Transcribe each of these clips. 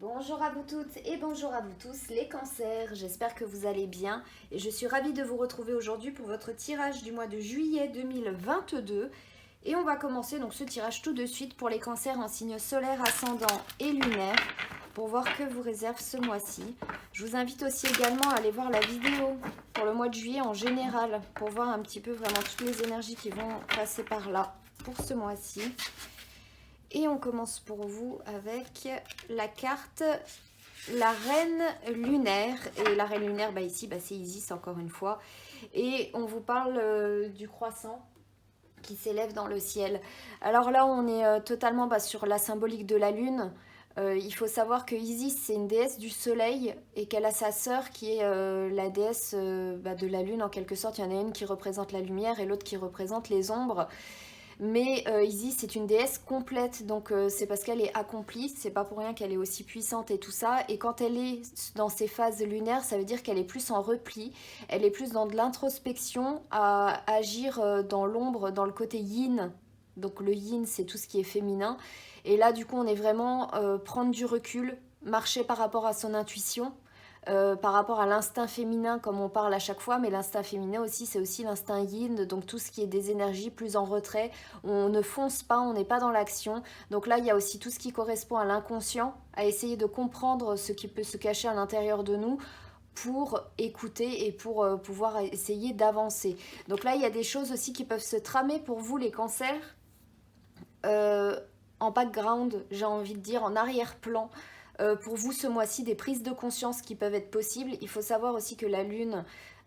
Bonjour à vous toutes et bonjour à vous tous les cancers, j'espère que vous allez bien et je suis ravie de vous retrouver aujourd'hui pour votre tirage du mois de juillet 2022 et on va commencer donc ce tirage tout de suite pour les cancers en signe solaire, ascendant et lunaire pour voir que vous réserve ce mois-ci. Je vous invite aussi également à aller voir la vidéo pour le mois de juillet en général pour voir un petit peu vraiment toutes les énergies qui vont passer par là pour ce mois-ci. Et on commence pour vous avec la carte la reine lunaire. Et la reine lunaire, ici, c'est Isis encore une fois. Et on vous parle du croissant qui s'élève dans le ciel. Alors là, on est totalement sur la symbolique de la lune. Il faut savoir que Isis, c'est une déesse du soleil et qu'elle a sa sœur qui est la déesse de la lune en quelque sorte. Il y en a une qui représente la lumière et l'autre qui représente les ombres. Mais Isis c'est une déesse complète, donc c'est parce qu'elle est accomplie, c'est pas pour rien qu'elle est aussi puissante et tout ça. Et quand elle est dans ses phases lunaires, ça veut dire qu'elle est plus en repli, elle est plus dans de l'introspection, à agir dans l'ombre, dans le côté yin. Donc le yin c'est tout ce qui est féminin. Et là du coup on est vraiment prendre du recul, marcher par rapport à son intuition. Par rapport à l'instinct féminin comme on parle à chaque fois, mais l'instinct féminin aussi c'est aussi l'instinct yin, donc tout ce qui est des énergies plus en retrait, on ne fonce pas, on n'est pas dans l'action. Donc là il y a aussi tout ce qui correspond à l'inconscient, à essayer de comprendre ce qui peut se cacher à l'intérieur de nous pour écouter et pour pouvoir essayer d'avancer. Donc là il y a des choses aussi qui peuvent se tramer pour vous les cancers, en background, j'ai envie de dire en arrière-plan. Pour vous ce mois-ci, des prises de conscience qui peuvent être possibles. Il faut savoir aussi que la lune,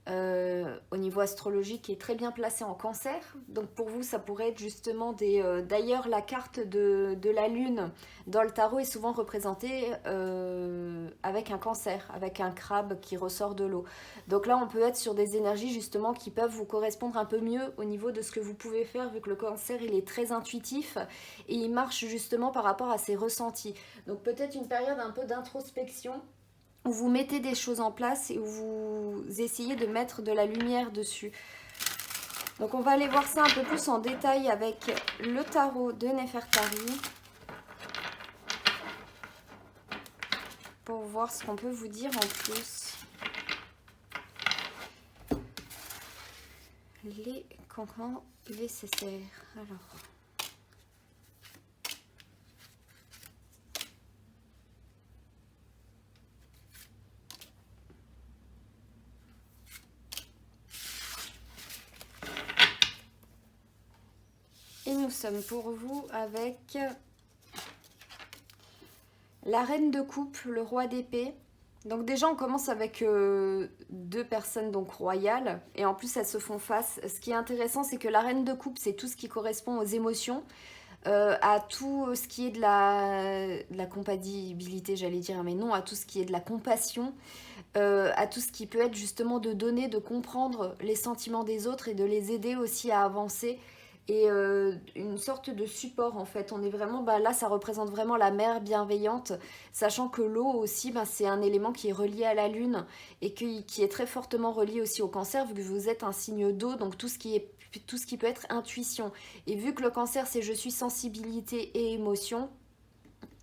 au niveau astrologique, est très bien placée en cancer. Donc pour vous, ça pourrait être justement d'ailleurs, la carte de la lune dans le tarot est souvent représentée avec un cancer, avec un crabe qui ressort de l'eau. Donc là, on peut être sur des énergies justement qui peuvent vous correspondre un peu mieux au niveau de ce que vous pouvez faire, vu que le cancer, il est très intuitif et il marche justement par rapport à ses ressentis. Donc peut-être une période un peu d'introspection où vous mettez des choses en place et où vous essayez de mettre de la lumière dessus. Donc on va aller voir ça un peu plus en détail avec le tarot de Nefertari pour voir ce qu'on peut vous dire en plus. Les cancans nécessaires. Alors... Et nous sommes pour vous avec la reine de coupe, le roi d'épée. Donc déjà on commence avec deux personnes donc royales et en plus elles se font face. Ce qui est intéressant c'est que la reine de coupe c'est tout ce qui correspond aux émotions, à tout ce qui est de la compatibilité j'allais dire, mais non, à tout ce qui est de la compassion, à tout ce qui peut être justement de donner, de comprendre les sentiments des autres et de les aider aussi à avancer. Et une sorte de support en fait. On est vraiment, là ça représente vraiment la mère bienveillante, sachant que l'eau aussi, c'est un élément qui est relié à la lune et qui est très fortement relié aussi au cancer, vu que vous êtes un signe d'eau, donc tout ce qui peut être intuition. Et vu que le cancer c'est je suis sensibilité et émotion,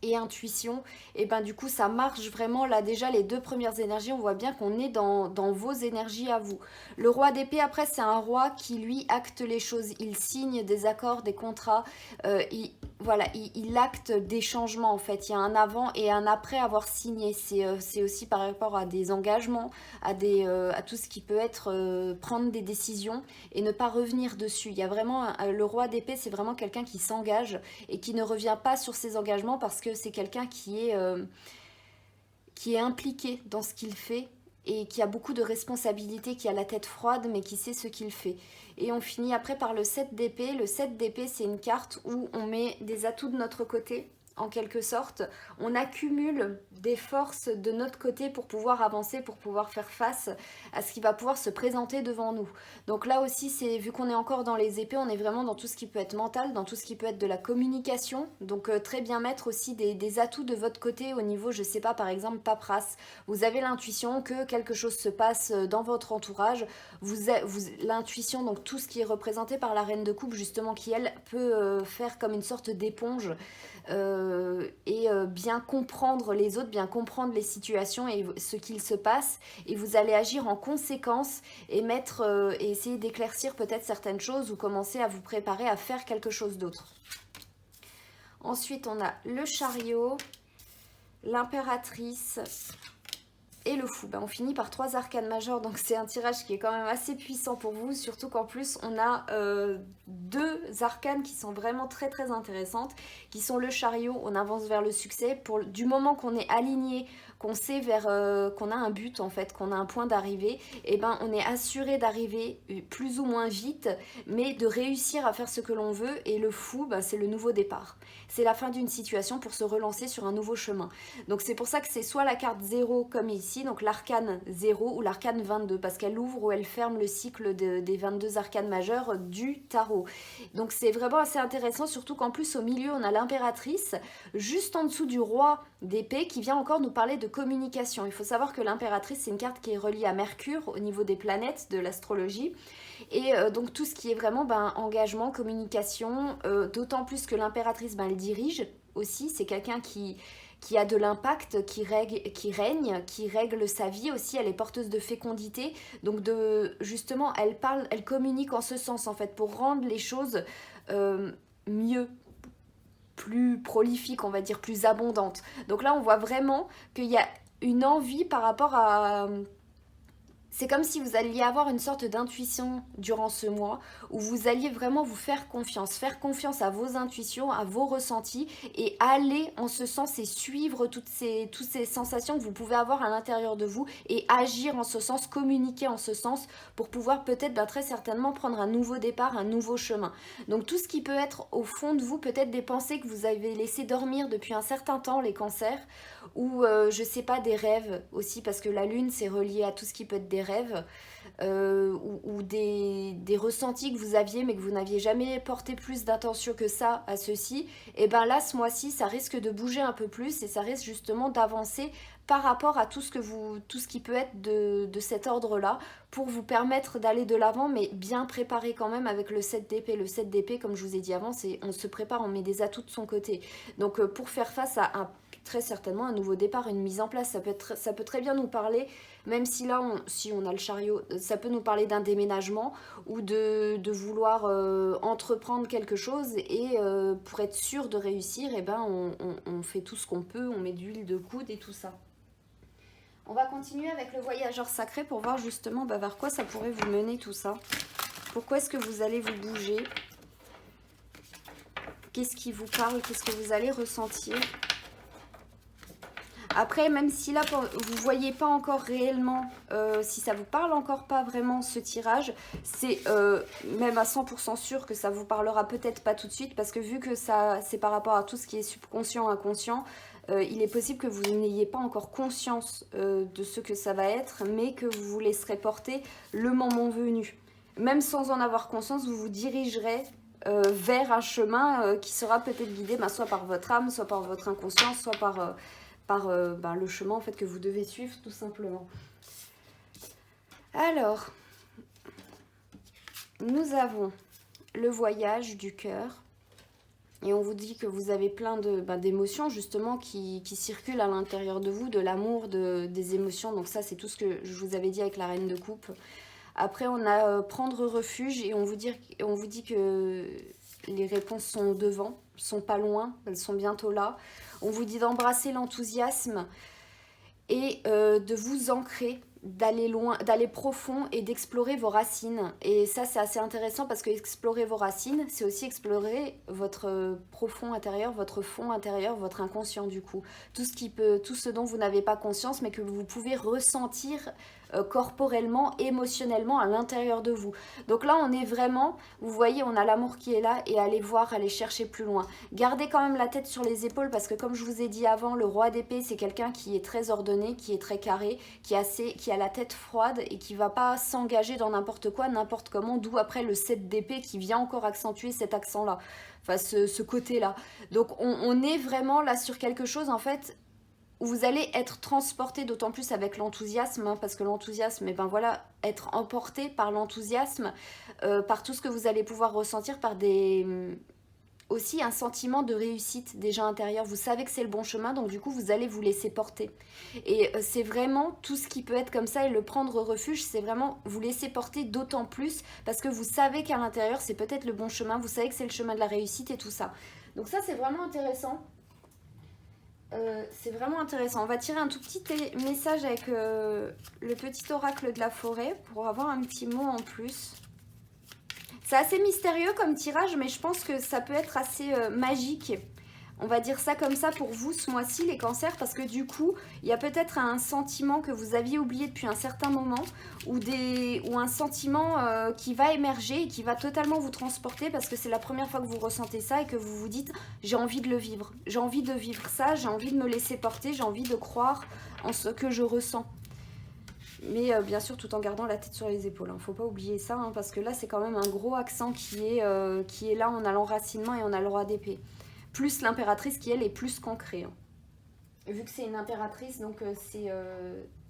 et intuition, et du coup ça marche vraiment. Là déjà les deux premières énergies, on voit bien qu'on est dans vos énergies à vous. Le roi d'épée après c'est un roi qui lui acte les choses, il signe des accords, des contrats, il acte des changements en fait. Il y a un avant et un après avoir signé. C'est aussi par rapport à des engagements, à tout ce qui peut être prendre des décisions et ne pas revenir dessus. Il y a vraiment le roi d'épée, c'est vraiment quelqu'un qui s'engage et qui ne revient pas sur ses engagements parce que c'est quelqu'un qui est impliqué dans ce qu'il fait et qui a beaucoup de responsabilités, qui a la tête froide mais qui sait ce qu'il fait. Et on finit après par le 7 d'épée. Le 7 d'épée c'est une carte où on met des atouts de notre côté. En quelque sorte, on accumule des forces de notre côté pour pouvoir avancer, pour pouvoir faire face à ce qui va pouvoir se présenter devant nous. Donc là aussi, vu qu'on est encore dans les épées, on est vraiment dans tout ce qui peut être mental, dans tout ce qui peut être de la communication. Donc très bien mettre aussi des atouts de votre côté au niveau, je sais pas, par exemple, paperasse. Vous avez l'intuition que quelque chose se passe dans votre entourage. L'intuition, donc tout ce qui est représenté par la reine de coupe, justement, qui elle peut faire comme une sorte d'éponge. bien comprendre les autres, bien comprendre les situations et ce qu'il se passe. Et vous allez agir en conséquence et et essayer d'éclaircir peut-être certaines choses ou commencer à vous préparer à faire quelque chose d'autre. Ensuite, on a le chariot, l'impératrice et le fou. On finit par 3 arcanes majeures, donc c'est un tirage qui est quand même assez puissant pour vous, surtout qu'en plus on a 2 arcanes qui sont vraiment très très intéressantes, qui sont le chariot, on avance vers le succès, du moment qu'on est aligné, qu'on sait qu'on a un but en fait, qu'on a un point d'arrivée, et ben on est assuré d'arriver plus ou moins vite, mais de réussir à faire ce que l'on veut. Et le fou, c'est le nouveau départ, c'est la fin d'une situation pour se relancer sur un nouveau chemin. Donc c'est pour ça que c'est soit la carte 0 comme ici, donc l'arcane 0 ou l'arcane 22, parce qu'elle ouvre ou elle ferme le cycle des 22 arcanes majeures du tarot. Donc c'est vraiment assez intéressant, surtout qu'en plus au milieu on a l'impératrice, juste en dessous du roi d'épée, qui vient encore nous parler de communication. Il faut savoir que l'impératrice, c'est une carte qui est reliée à Mercure au niveau des planètes de l'astrologie. Et donc tout ce qui est vraiment engagement, communication, d'autant plus que l'impératrice, elle dirige aussi, c'est quelqu'un qui a de l'impact, qui règne, qui règle sa vie aussi, elle est porteuse de fécondité, donc justement elle communique en ce sens en fait, pour rendre les choses mieux, plus prolifiques, on va dire, plus abondantes. Donc là on voit vraiment qu'il y a une envie par rapport à... C'est comme si vous alliez avoir une sorte d'intuition durant ce mois où vous alliez vraiment vous faire confiance à vos intuitions, à vos ressentis et aller en ce sens et suivre toutes ces sensations que vous pouvez avoir à l'intérieur de vous et agir en ce sens, communiquer en ce sens pour pouvoir peut-être très certainement prendre un nouveau départ, un nouveau chemin. Donc tout ce qui peut être au fond de vous, peut-être des pensées que vous avez laissé dormir depuis un certain temps, les cancers, ou je sais pas, des rêves aussi, parce que la lune c'est relié à tout ce qui peut être des rêves, ou des ressentis que vous aviez mais que vous n'aviez jamais porté plus d'attention que ça à ceci. Et ben là ce mois-ci ça risque de bouger un peu plus et ça risque justement d'avancer par rapport à tout ce qui peut être de cet ordre-là, pour vous permettre d'aller de l'avant, mais bien préparé quand même avec le 7 d'épée. Le 7 d'épée, comme je vous ai dit avant, c'est on se prépare, on met des atouts de son côté. Donc pour faire face à très certainement un nouveau départ, une mise en place, ça peut très bien nous parler, même si là, si on a le chariot, ça peut nous parler d'un déménagement ou de vouloir entreprendre quelque chose, et pour être sûr de réussir, et ben on fait tout ce qu'on peut, on met de l'huile de coude et tout ça. On va continuer avec le voyageur sacré pour voir justement vers quoi ça pourrait vous mener tout ça. Pourquoi est-ce que vous allez vous bouger? Qu'est-ce qui vous parle? Qu'est-ce que vous allez ressentir? Après, même si là, vous ne voyez pas encore réellement, si ça ne vous parle encore pas vraiment ce tirage, c'est même à 100% sûr que ça ne vous parlera peut-être pas tout de suite, parce que vu que c'est par rapport à tout ce qui est subconscient, inconscient, il est possible que vous n'ayez pas encore conscience de ce que ça va être, mais que vous vous laisserez porter le moment venu. Même sans en avoir conscience, vous vous dirigerez vers un chemin qui sera peut-être guidé soit par votre âme, soit par votre inconscience, soit par le chemin en fait que vous devez suivre tout simplement. Alors, nous avons le voyage du cœur. Et on vous dit que vous avez plein d'émotions justement qui circulent à l'intérieur de vous, de l'amour, des émotions. Donc ça, c'est tout ce que je vous avais dit avec la reine de coupe. Après, on a prendre refuge, et on vous dit que les réponses sont devant, sont pas loin, elles sont bientôt là. On vous dit d'embrasser l'enthousiasme et de vous ancrer, d'aller loin, d'aller profond et d'explorer vos racines. Et ça, c'est assez intéressant, parce que explorer vos racines, c'est aussi explorer votre profond intérieur, votre fond intérieur, votre inconscient du coup. Tout ce dont vous n'avez pas conscience, mais que vous pouvez ressentir corporellement, émotionnellement à l'intérieur de vous. Donc là, on est vraiment, vous voyez, on a l'amour qui est là, et allez voir, allez chercher plus loin. Gardez quand même la tête sur les épaules, parce que comme je vous ai dit avant, le roi d'épée, c'est quelqu'un qui est très ordonné, qui est très carré, qui a la tête froide et qui va pas s'engager dans n'importe quoi, n'importe comment, d'où après le 7 d'épée qui vient encore accentuer cet accent-là, enfin ce côté-là. Donc on est vraiment là sur quelque chose en fait où vous allez être transporté, d'autant plus avec l'enthousiasme, parce que l'enthousiasme, être emporté par l'enthousiasme, par tout ce que vous allez pouvoir ressentir, par des aussi un sentiment de réussite déjà intérieur. Vous savez que c'est le bon chemin, donc du coup vous allez vous laisser porter. Et c'est vraiment tout ce qui peut être comme ça et le prendre refuge, c'est vraiment vous laisser porter d'autant plus parce que vous savez qu'à l'intérieur c'est peut-être le bon chemin, vous savez que c'est le chemin de la réussite et tout ça. Donc ça c'est vraiment intéressant. C'est vraiment intéressant. On va tirer un tout petit message avec le petit oracle de la forêt pour avoir un petit mot en plus. C'est assez mystérieux comme tirage, mais je pense que ça peut être assez magique. On va dire ça comme ça pour vous ce mois-ci, les cancers, parce que du coup, il y a peut-être un sentiment que vous aviez oublié depuis un certain moment, ou un sentiment qui va émerger et qui va totalement vous transporter, parce que c'est la première fois que vous ressentez ça et que vous vous dites « j'ai envie de le vivre, j'ai envie de vivre ça, j'ai envie de me laisser porter, j'ai envie de croire en ce que je ressens ». Mais bien sûr, tout en gardant la tête sur les épaules. Faut pas oublier ça, hein, parce que là, c'est quand même un gros accent qui est là. On a l'enracinement et on a le roi d'épée. Plus l'impératrice qui, elle, est plus concret. Hein. Vu que c'est une impératrice, donc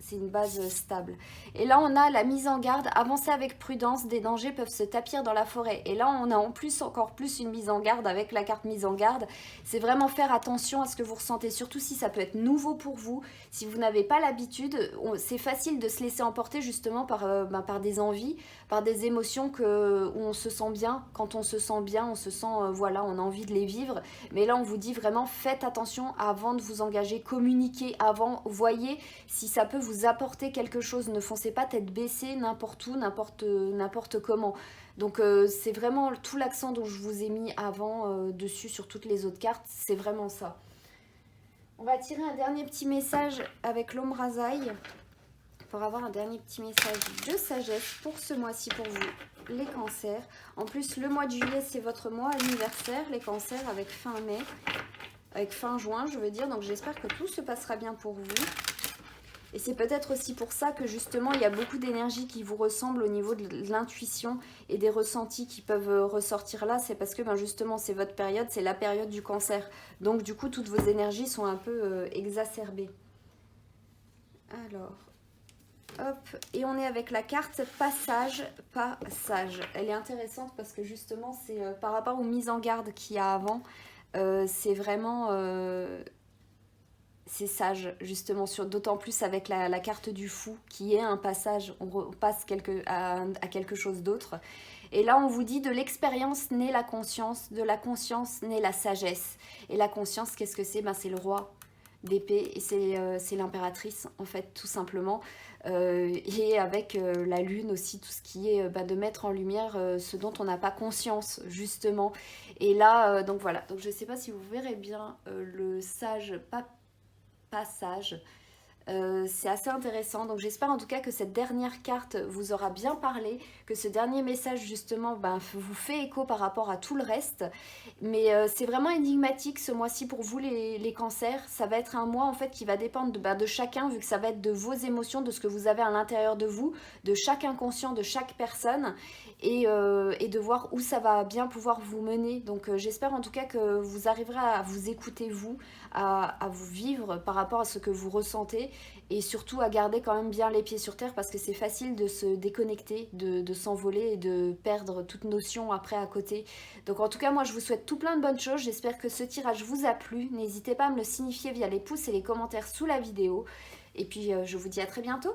c'est une base stable. Et là, on a la mise en garde. Avancez avec prudence, des dangers peuvent se tapir dans la forêt. Et là, on a en plus, encore plus, une mise en garde avec la carte mise en garde. C'est vraiment faire attention à ce que vous ressentez, surtout si ça peut être nouveau pour vous. Si vous n'avez pas l'habitude, c'est facile de se laisser emporter justement par des envies, par des émotions où on se sent bien. Quand on se sent bien, on se sent, voilà, on a envie de les vivre. Mais là, on vous dit vraiment, faites attention avant de vous engager, communiquez avant, voyez si ça peut vous apporter quelque chose. Ne foncez pas tête baissée n'importe où, n'importe comment. Donc c'est vraiment tout l'accent dont je vous ai mis avant dessus sur toutes les autres cartes, c'est vraiment ça. On va tirer un dernier petit message avec l'ombrazaï pour avoir un dernier petit message de sagesse pour ce mois-ci pour vous, les cancers. En plus, le mois de juillet, c'est votre mois anniversaire, les cancers, avec fin mai, avec fin juin, je veux dire. Donc j'espère que tout se passera bien pour vous. Et c'est peut-être aussi pour ça que justement il y a beaucoup d'énergie qui vous ressemble au niveau de l'intuition et des ressentis qui peuvent ressortir là. C'est parce que justement c'est votre période, c'est la période du cancer. Donc du coup toutes vos énergies sont un peu exacerbées. Alors, hop, et on est avec la carte passage, passage. Elle est intéressante parce que justement c'est par rapport aux mises en garde qu'il y a avant, c'est vraiment... c'est sage, justement, d'autant plus avec la carte du fou, qui est un passage, on passe à quelque chose d'autre. Et là, on vous dit, de l'expérience naît la conscience, de la conscience naît la sagesse. Et la conscience, qu'est-ce que c'est? C'est le roi d'épée, et c'est l'impératrice, en fait, tout simplement. Et avec la lune aussi, tout ce qui est de mettre en lumière ce dont on n'a pas conscience, justement. Et là, donc voilà, donc je ne sais pas si vous verrez bien le sage passage. C'est assez intéressant, donc j'espère en tout cas que cette dernière carte vous aura bien parlé, que ce dernier message justement vous fait écho par rapport à tout le reste, mais c'est vraiment énigmatique ce mois-ci pour vous les cancers. Ça va être un mois en fait qui va dépendre de chacun, vu que ça va être de vos émotions, de ce que vous avez à l'intérieur de vous, de chaque inconscient, de chaque personne, et de voir où ça va bien pouvoir vous mener. Donc j'espère en tout cas que vous arriverez à vous écouter vous, à vous vivre par rapport à ce que vous ressentez, et surtout à garder quand même bien les pieds sur terre, parce que c'est facile de se déconnecter, de s'envoler et de perdre toute notion après à côté. Donc en tout cas moi je vous souhaite tout plein de bonnes choses, j'espère que ce tirage vous a plu, n'hésitez pas à me le signifier via les pouces et les commentaires sous la vidéo, et puis je vous dis à très bientôt.